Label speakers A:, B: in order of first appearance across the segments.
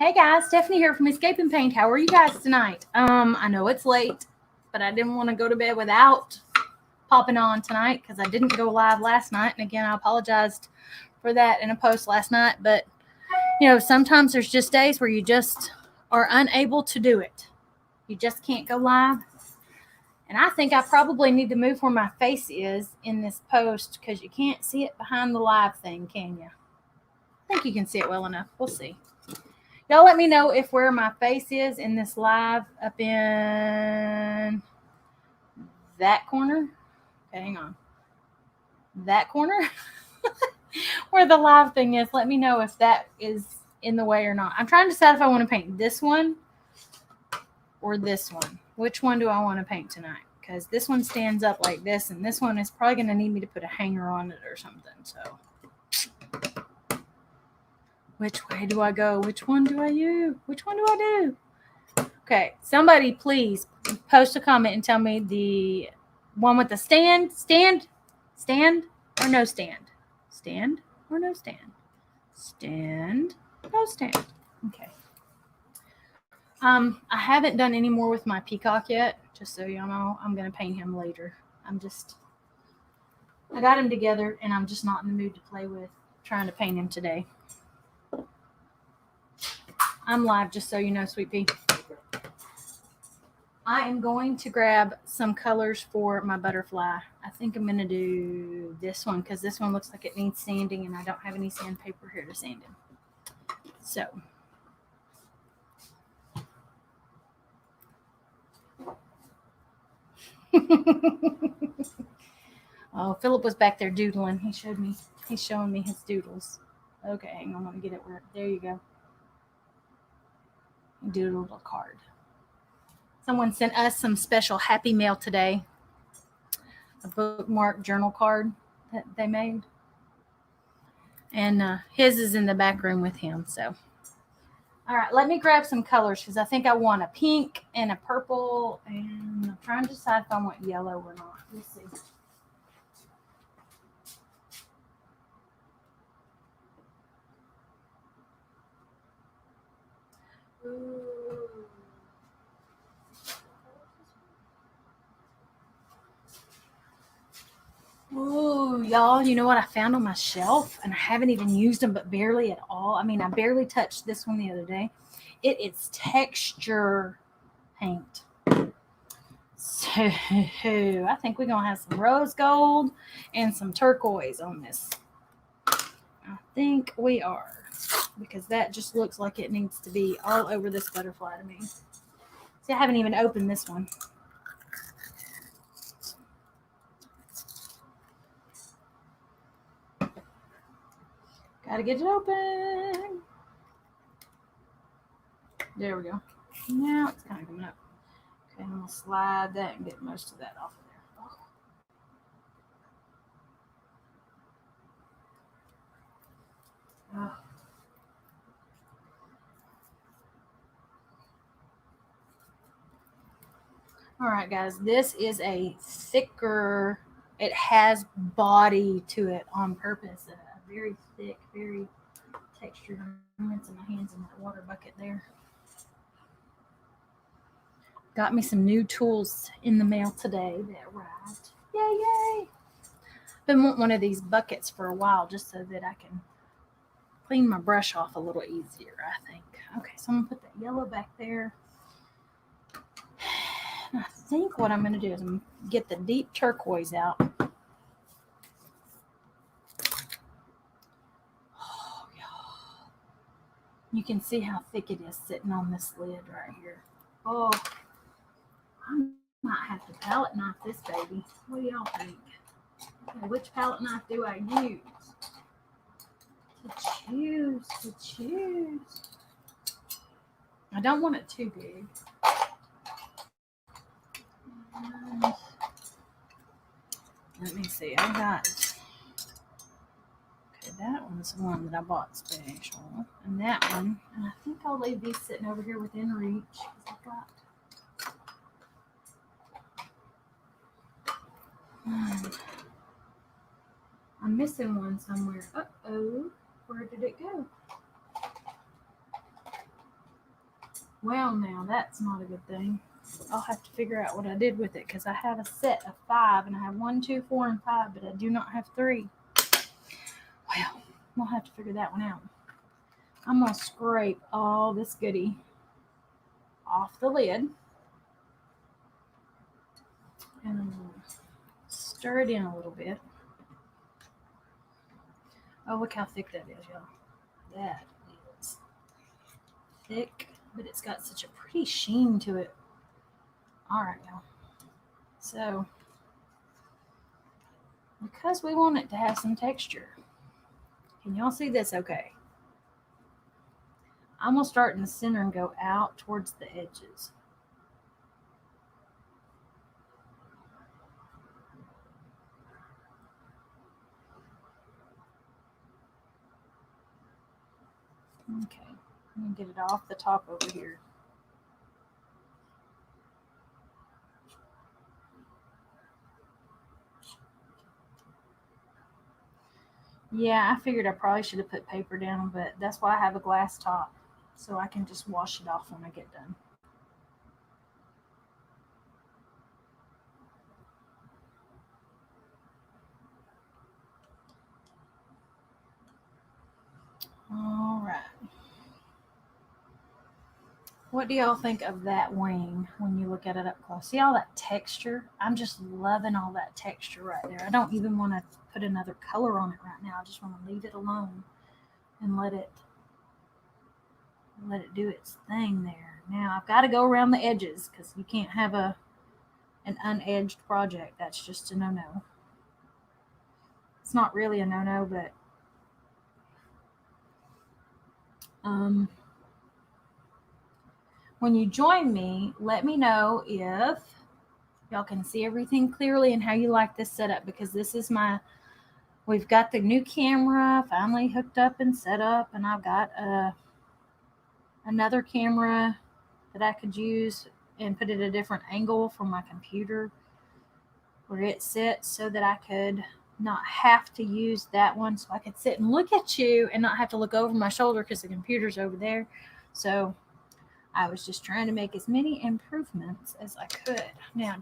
A: Hey guys, Stephanie here from Escape and Paint. How are you guys tonight? I know it's late, but I didn't want to go to bed without popping on tonight because I didn't go live last night. And again, I apologized for that in a post last night. But sometimes there's just days where you just are unable to do it. You just can't go live. And I think I probably need to move where my face is in this post because you can't see it behind the live thing, can you? I think you can see it well enough. We'll see. Y'all let me know if where my face is in this live up in that corner. Okay, hang on. That corner? Where the live thing is. Let me know if that is in the way or not. I'm trying to decide if I want to paint this one or this one. Which one do I want to paint tonight? Because this one stands up like this, and this one is probably going to need me to put a hanger on it or something. So which way do I go? Which one do I use? Which one do I do? Okay, somebody please post a comment and tell me the one with the stand or no stand? Stand or no stand? Stand, no stand. Okay. I haven't done any more with my peacock yet, just so y'all know. I'm going to paint him later. I got him together, and I'm just not in the mood to play with trying to paint him today. I'm live, just so you know, Sweet Pea. I am going to grab some colors for my butterfly. I think I'm going to do this one because this one looks like it needs sanding, and I don't have any sandpaper here to sand him. So, oh, Philip was back there doodling. He's showing me his doodles. Okay, hang on, let me get it where. There you go. Doodled a card. Someone sent us some special happy mail today. A bookmark journal card that they made. And his is in the back room with him. So, all right, let me grab some colors because I think I want a pink and a purple. And I'm trying to decide if I want yellow or not. Let's see. Ooh, y'all, you know what I found on my shelf? And I haven't even used them, but barely at all. I mean, I barely touched this one the other day. It is texture paint. So I think we're going to have some rose gold and some turquoise on this. I think we are. Because that just looks like it needs to be all over this butterfly to me. See, I haven't even opened this one. Gotta get it open. There we go. Now it's kind of coming up. Okay, I'm going to slide that and get most of that off of there. Oh. All right, guys, this is a thicker, it has body to it on purpose. A very thick, very textured. I'm rinsing my hands in that water bucket there. Got me some new tools in the mail today that arrived. Yay! Been wanting one of these buckets for a while just so that I can clean my brush off a little easier, I think. Okay, so I'm going to put that yellow back there. And I think what I'm going to do is I'm going to get the deep turquoise out. Oh, y'all. You can see how thick it is sitting on this lid right here. Oh, I might have to palette knife this baby. What do y'all think? Okay, which palette knife do I use? To choose. I don't want it too big. Let me see. I got. Okay, that one's one that I bought special, and that one. And I think I'll leave these sitting over here within reach because I've got. I'm missing one somewhere. Uh-oh. Where did it go? Well, now that's not a good thing. I'll have to figure out what I did with it because I have a set of 5 and I have 1, 2, 4, and 5, but I do not have 3. Well, we'll have to figure that one out. I'm going to scrape all this goodie off the lid and I'm going to stir it in a little bit. Oh, look how thick that is, y'all. That is thick, but it's got such a pretty sheen to it. All right, y'all. So, because we want it to have some texture, can y'all see this okay? I'm going to start in the center and go out towards the edges. Okay, I'm going to get it off the top over here. Yeah, I figured I probably should have put paper down, but that's why I have a glass top, so I can just wash it off when I get done. All right. What do y'all think of that wing when you look at it up close? See all that texture? I'm just loving all that texture right there. I don't even want to put another color on it right now. I just want to leave it alone and let it do its thing there. Now I've got to go around the edges because you can't have an unedged project. That's just a no-no. It's not really a no-no, but when you join me, let me know if y'all can see everything clearly and how you like this setup, because this is we've got the new camera finally hooked up and set up, and I've got another camera that I could use and put it at a different angle from my computer where it sits so that I could not have to use that one, so I could sit and look at you and not have to look over my shoulder because the computer's over there. So I was just trying to make as many improvements as I could. Now,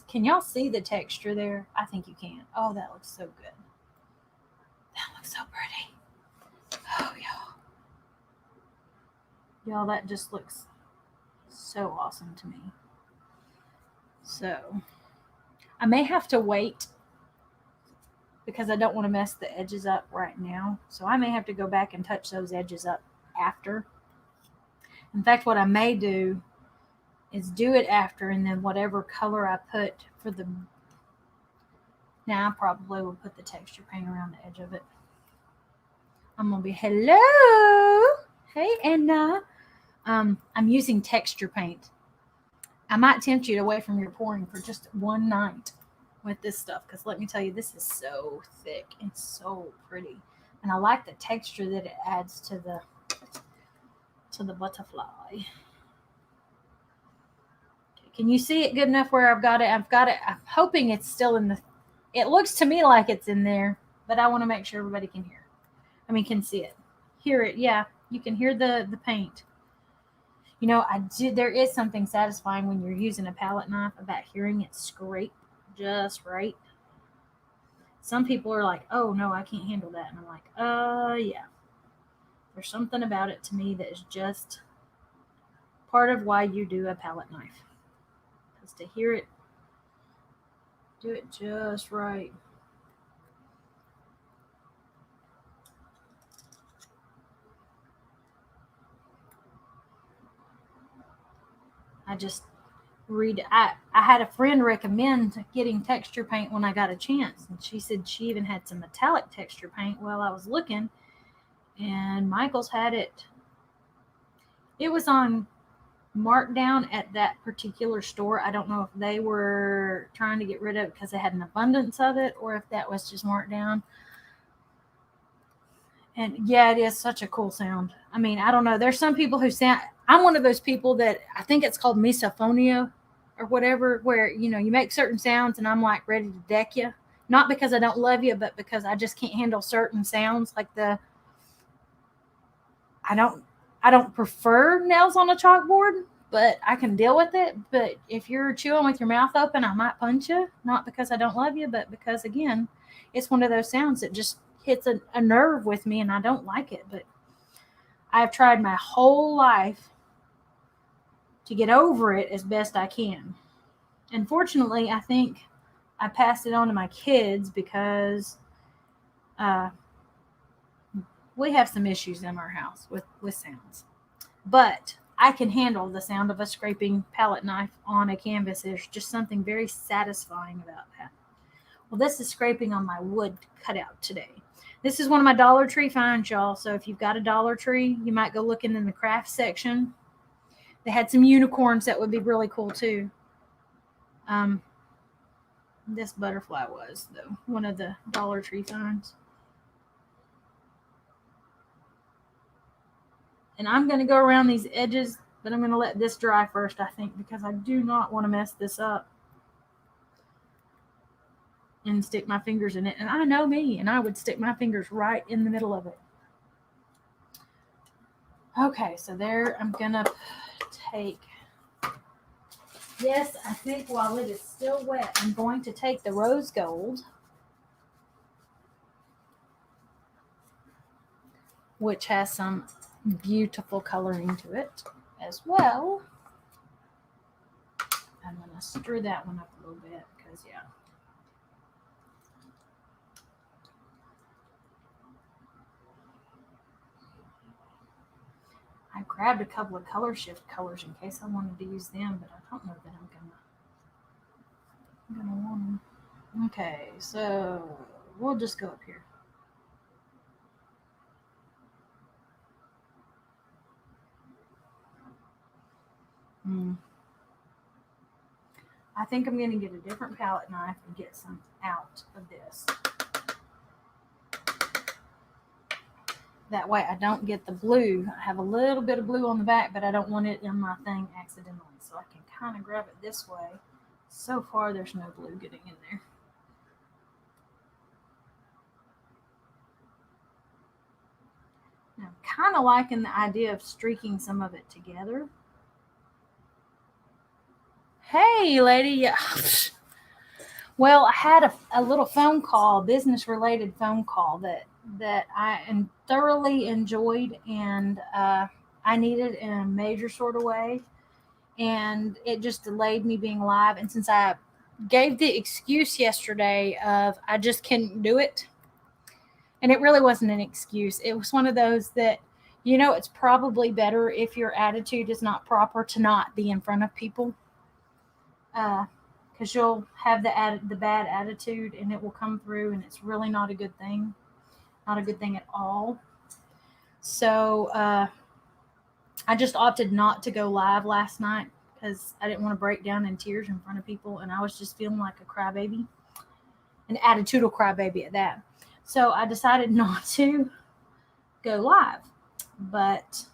A: can y'all see the texture there? I think you can. Oh, that looks so good. That looks so pretty. Oh, y'all, that just looks so awesome to me. So I may have to wait because I don't want to mess the edges up right now. So I may have to go back and touch those edges up after. In fact, what I may do is do it after, and then whatever color I put for the... Now I probably will put the texture paint around the edge of it. I'm going to be, hello. Hey, Anna. I'm using texture paint. I might tempt you away from your pouring for just one night with this stuff, because let me tell you, this is so thick and so pretty. And I like the texture that it adds to the butterfly. Okay, can you see it good enough where I've got it? I'm hoping it's still in the... It looks to me like it's in there, but I want to make sure everybody can hear. Can see it. Hear it. Yeah, you can hear the paint. You know, there is something satisfying when you're using a palette knife about hearing it scrape just right. Some people are like, oh no, I can't handle that. And I'm like, yeah. There's something about it to me that is just part of why you do a palette knife. Because to hear it, do it just right. I had a friend recommend getting texture paint when I got a chance, and she said she even had some metallic texture paint while I was looking, and Michael's had it. It was on markdown at that particular store. I don't know if they were trying to get rid of it because they had an abundance of it, or if that was just marked down. And yeah, it is such a cool sound. I don't know. There's some people who sound... I'm one of those people that I think it's called misophonia or whatever, where, you make certain sounds and I'm like ready to deck you. Not because I don't love you, but because I just can't handle certain sounds. Like I I don't prefer nails on a chalkboard, but I can deal with it. But if you're chewing with your mouth open, I might punch you. Not because I don't love you, but because, again, it's one of those sounds that just hits a nerve with me, and I don't like it. But I've tried my whole life to get over it as best I can. Unfortunately, I think I passed it on to my kids because we have some issues in our house with sounds. But I can handle the sound of a scraping palette knife on a canvas. There's just something very satisfying about that. Well, this is scraping on my wood cutout today. This is one of my Dollar Tree finds, y'all. So if you've got a Dollar Tree, you might go looking in the craft section. They had some unicorns that would be really cool too. This butterfly was, though, one of the Dollar Tree finds. And I'm going to go around these edges, but I'm going to let this dry first, I think, because I do not want to mess this up and stick my fingers in it. And I know me, and I would stick my fingers right in the middle of it. Okay, so there I'm going to take... Yes, I think while it is still wet, I'm going to take the rose gold, which has some beautiful coloring to it as well. I'm going to stir that one up a little bit because, yeah. I grabbed a couple of color shift colors in case I wanted to use them, but I don't know that I'm gonna want them. Okay, so we'll just go up here. I think I'm gonna get a different palette knife and get some out of this. That way I don't get the blue. I have a little bit of blue on the back, but I don't want it in my thing accidentally. So I can kind of grab it this way. So far, there's no blue getting in there. Now, I'm kind of liking the idea of streaking some of it together. Hey, lady. Well, I had a little phone call, business-related phone call that I thoroughly enjoyed, and I needed in a major sort of way, and it just delayed me being live. And since I gave the excuse yesterday of I just couldn't do it, and it really wasn't an excuse. It was one of those that, it's probably better if your attitude is not proper to not be in front of people, because you'll have the bad attitude, and it will come through, and it's really not a good thing. Not a good thing at all. So I just opted not to go live last night because I didn't want to break down in tears in front of people, and I was just feeling like a crybaby, an attitudinal crybaby at that. So I decided not to go live, but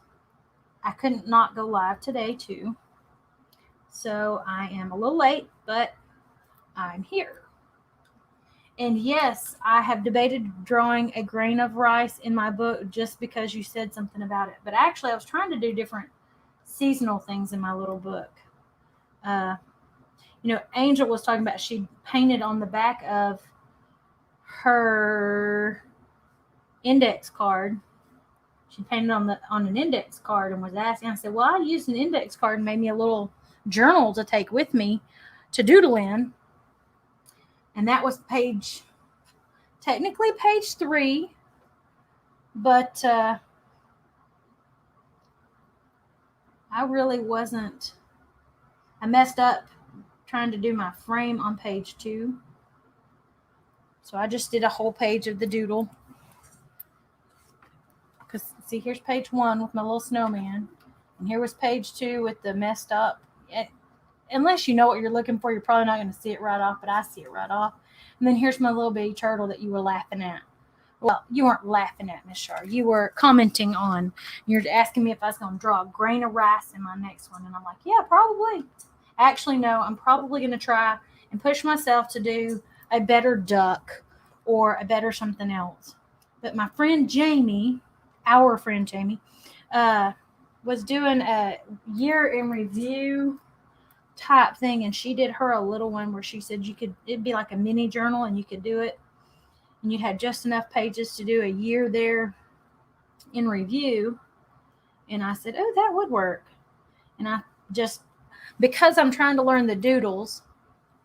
A: I couldn't not go live today too. So I am a little late, but I'm here. And yes, I have debated drawing a grain of rice in my book just because you said something about it. But actually, I was trying to do different seasonal things in my little book. Angel was talking about she painted on the back of her index card. She painted on an index card and was asking. I said, well, I used an index card and made me a little journal to take with me to doodle in. And that was technically page 3, but I really wasn't. I messed up trying to do my frame on page 2. So I just did a whole page of the doodle. Because, see, here's page 1 with my little snowman. And here was page 2 with the messed up. Unless you know what you're looking for, you're probably not going to see it right off, but I see it right off. And then here's my little bitty turtle that you were laughing at. Well, you weren't laughing at, Miss Shar. You were commenting on. You're asking me if I was going to draw a grain of rice in my next one. And I'm like, yeah, probably. Actually, no, I'm probably going to try and push myself to do a better duck or a better something else. But my friend Jamie, our friend Jamie, was doing a year in review type thing, and she did her a little one where she said it'd be like a mini journal, and you could do it, and you had just enough pages to do a year there in review. And I said, oh, that would work. And I just, because I'm trying to learn the doodles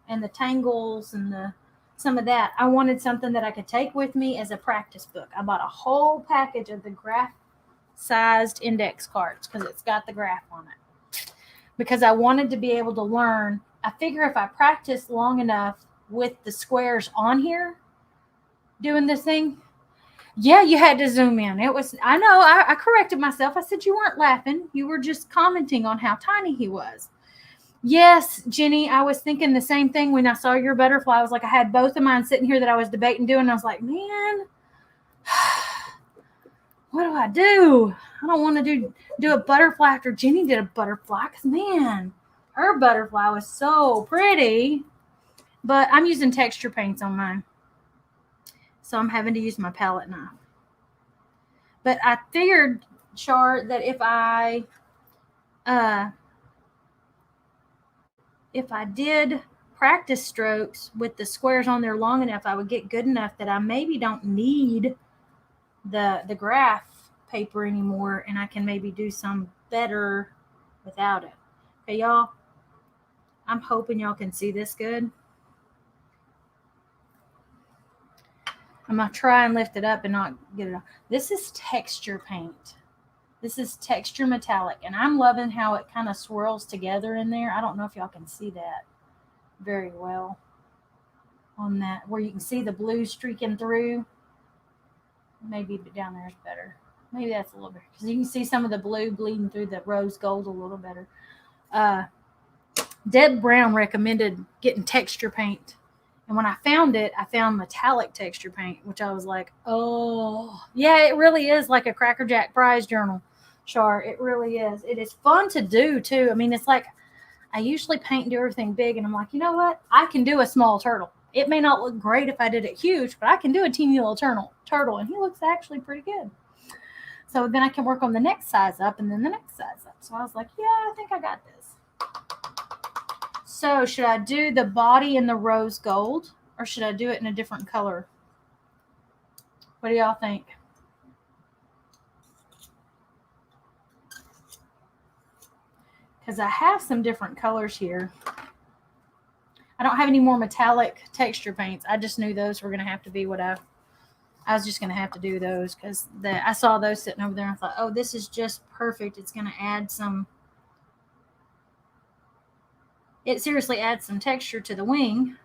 A: and the tangles and some of that, I wanted something that I could take with me as a practice book. I bought a whole package of the graph sized index cards because it's got the graph on it. Because I wanted to be able to learn. I figure if I practice long enough with the squares on here doing this thing, yeah, you had to zoom in. I know, I corrected myself. I said, you weren't laughing. You were just commenting on how tiny he was. Yes, Jenny, I was thinking the same thing when I saw your butterfly. I was like, I had both of mine sitting here that I was debating doing. And I was like, man, what do I do? I don't want to do a butterfly after Jenny did a butterfly because, man, her butterfly was so pretty. But I'm using texture paints on mine. So I'm having to use my palette knife. But I figured, Char, that if I did practice strokes with the squares on there long enough, I would get good enough that I maybe don't need the graph paper anymore, and I can maybe do some better without it. Okay, y'all, I'm hoping y'all can see this good. I'm going to try and lift it up and not get it off. This is texture paint. This is texture metallic, and I'm loving how it kind of swirls together in there. I don't know if y'all can see that very well on that, where you can see the blue streaking through. Maybe down there is better. Maybe that's a little better, because you can see some of the blue bleeding through the rose gold a little better. Deb Brown recommended getting texture paint. And when I found it, I found metallic texture paint, which I was like, oh, yeah, it really is like a Cracker Jack prize journal, Char. It really is. It is fun to do, too. I mean, it's like I usually paint and do everything big, and I'm like, you know what? I can do a small turtle. It may not look great if I did it huge, but I can do a teeny little turtle, and he looks actually pretty good. So then I can work on the next size up and then the next size up. So I was like, yeah, I think I got this. So should I do the body in the rose gold, or should I do it in a different color? What do y'all think? Because I have some different colors here. I don't have any more metallic texture paints. I just knew those were going to have to be what I was just going to have to do those, because I saw those sitting over there and I thought, oh, this is just perfect. It's going to add some. It seriously adds some texture to the wing.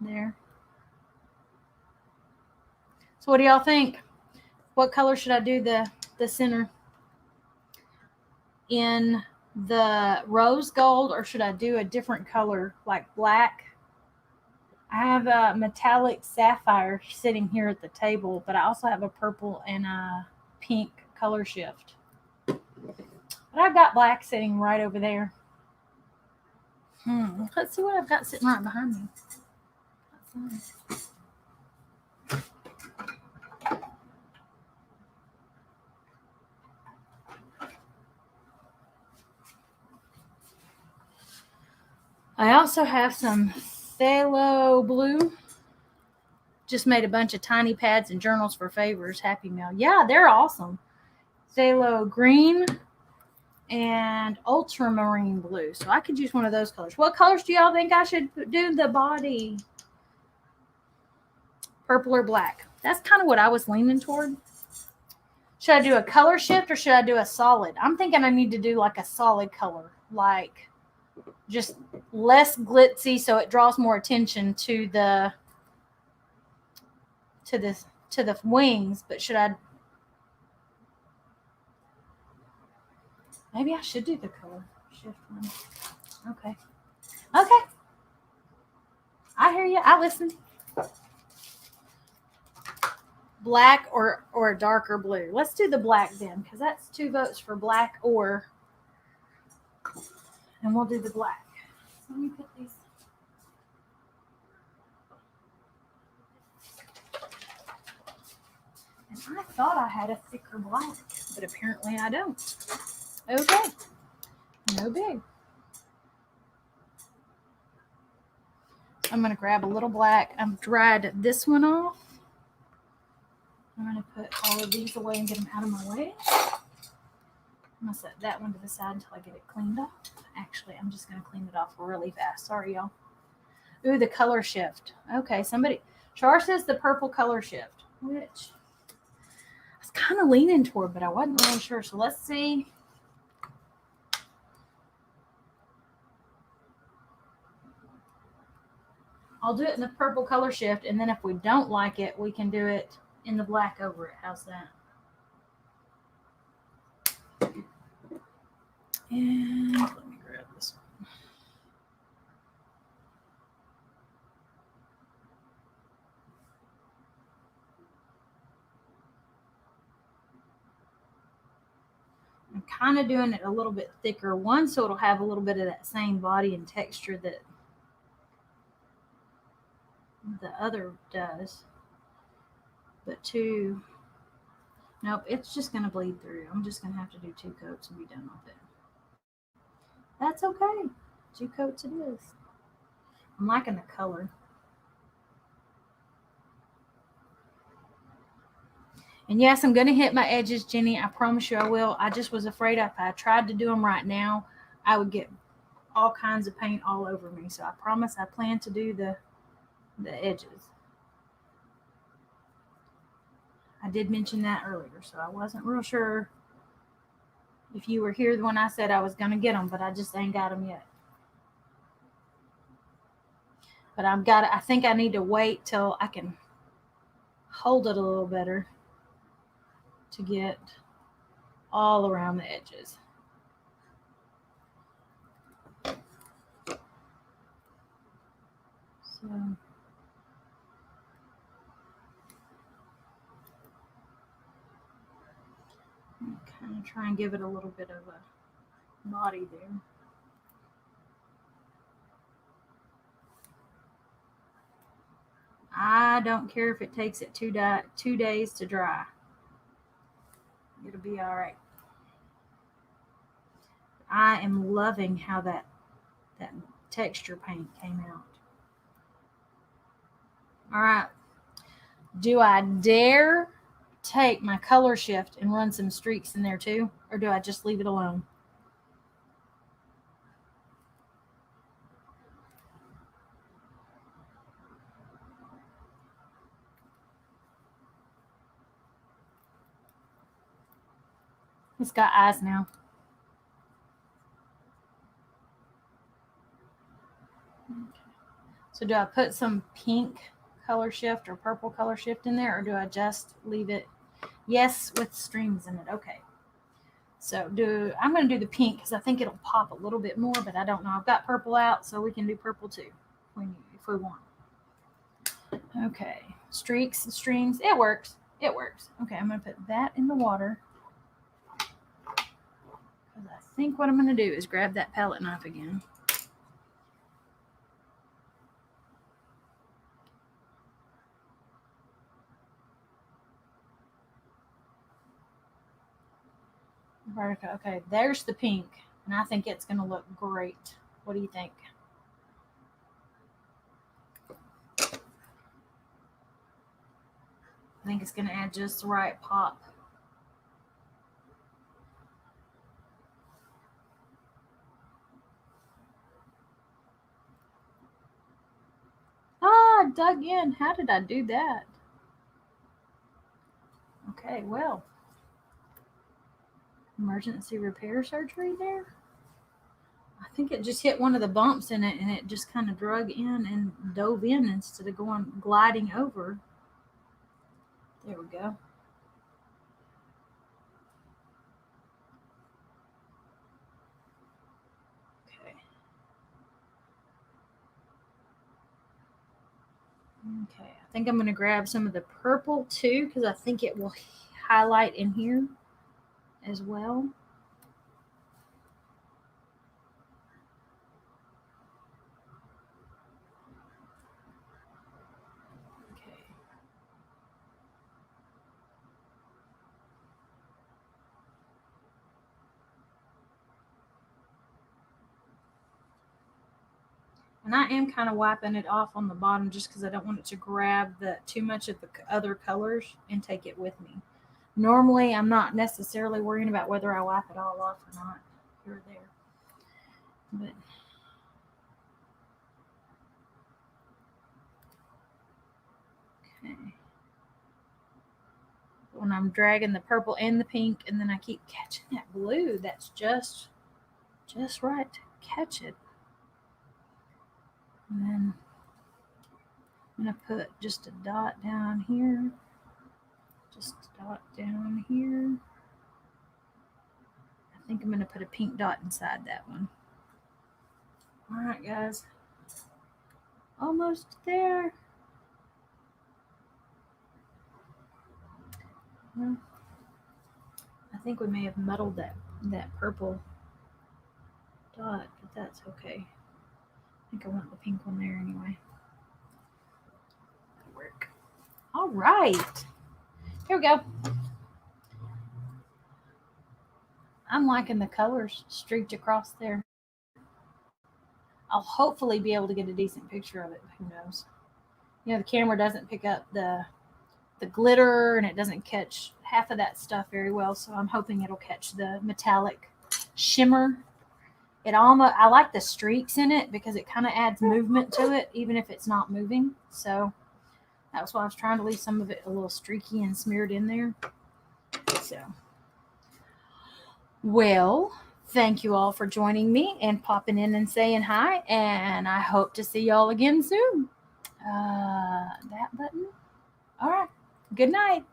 A: There. So what do y'all think? What color should I do the center? In the rose gold, or should I do a different color like black? I have a metallic sapphire sitting here at the table, but I also have a purple and a pink color shift. But I've got black sitting right over there. Let's see what I've got sitting right behind me. I also have some phthalo blue. Just made a bunch of tiny pads and journals for favors. Happy Mail. Yeah, they're awesome. Phthalo green and ultramarine blue. So I could use one of those colors. What colors do y'all think I should do the body? Purple or black? That's kind of what I was leaning toward. Should I do a color shift or should I do a solid? I'm thinking I need to do like a solid color, like just less glitzy so it draws more attention to the wings. But should I? Maybe I should do the color shift one. Okay. I hear you. I listen. Black or a darker blue. Let's do the black then, because that's 2 votes for black or. And we'll do the black. So let me put these. And I thought I had a thicker black, but apparently I don't. Okay, no big. I'm going to grab a little black. I've dried this one off. I'm going to put all of these away and get them out of my way. I'm going to set that one to the side until I get it cleaned off. Actually, I'm just going to clean it off really fast. Sorry, y'all. Ooh, the color shift. Okay, Char says the purple color shift, which I was kind of leaning toward, but I wasn't really sure. So let's see. I'll do it in the purple color shift, and then if we don't like it, we can do it in the black over it. How's that? And let me grab this one. I'm kind of doing it a little bit thicker. One, so it'll have a little bit of that same body and texture that the other does. But two, nope, it's just going to bleed through. I'm just going to have to do 2 coats and be done with it. That's okay. 2 coats it is. I'm liking the color. And yes, I'm going to hit my edges, Jenny. I promise you I will. I just was afraid if I tried to do them right now, I would get all kinds of paint all over me. So I promise I plan to do the edges. I did mention that earlier, so I wasn't real sure if you were here when I said I was going to get them, but I just ain't got them yet. But I think I need to wait till I can hold it a little better to get all around the edges. So I'm kind of try and give it a little bit of a body there. I don't care if it takes it 2 days to dry. It'll be all right. I am loving how that texture paint came out. All right. Do I dare take my color shift and run some streaks in there too? Or do I just leave it alone? It's got eyes now. Okay. So do I put some pink color shift or purple color shift in there, or do I just leave it? Yes, with streams in it. Okay. So I'm going to do the pink because I think it'll pop a little bit more, but I don't know. I've got purple out, so we can do purple too if we want. Okay. Streaks, streams. It works. It works. Okay, I'm going to put that in the water. Because I think what I'm going to do is grab that palette knife again. Vertica. Okay, there's the pink, and I think it's going to look great. What do you think? I think it's going to add just the right pop. Ah, I dug in. How did I do that? Okay, well, emergency repair surgery there. I think it just hit one of the bumps in it, and it just kind of drug in and dove in instead of gliding over. There we go. Okay. Okay, I think I'm going to grab some of the purple too, because I think it will highlight in here as well. Okay. I am kind of wiping it off on the bottom just because I don't want it to grab too much of the other colors and take it with me. Normally, I'm not necessarily worrying about whether I wipe it all off or not here or there. But okay. When I'm dragging the purple and the pink, and then I keep catching that blue, that's just right to catch it. And then I'm going to put just a dot down here. Just a dot down here. I think I'm going to put a pink dot inside that one. All right, guys. Almost there. Well, I think we may have muddled that purple dot, but that's okay. I think I want the pink one there anyway. That'll work. All right. Here we go. I'm liking the colors streaked across there. I'll hopefully be able to get a decent picture of it. Who knows? You know, the camera doesn't pick up the glitter, and it doesn't catch half of that stuff very well, so I'm hoping it'll catch the metallic shimmer. I like the streaks in it because it kind of adds movement to it, even if it's not moving. So that's why I was trying to leave some of it a little streaky and smeared in there. So, well, thank you all for joining me and popping in and saying hi, and I hope to see y'all again soon. That button. All right. Good night.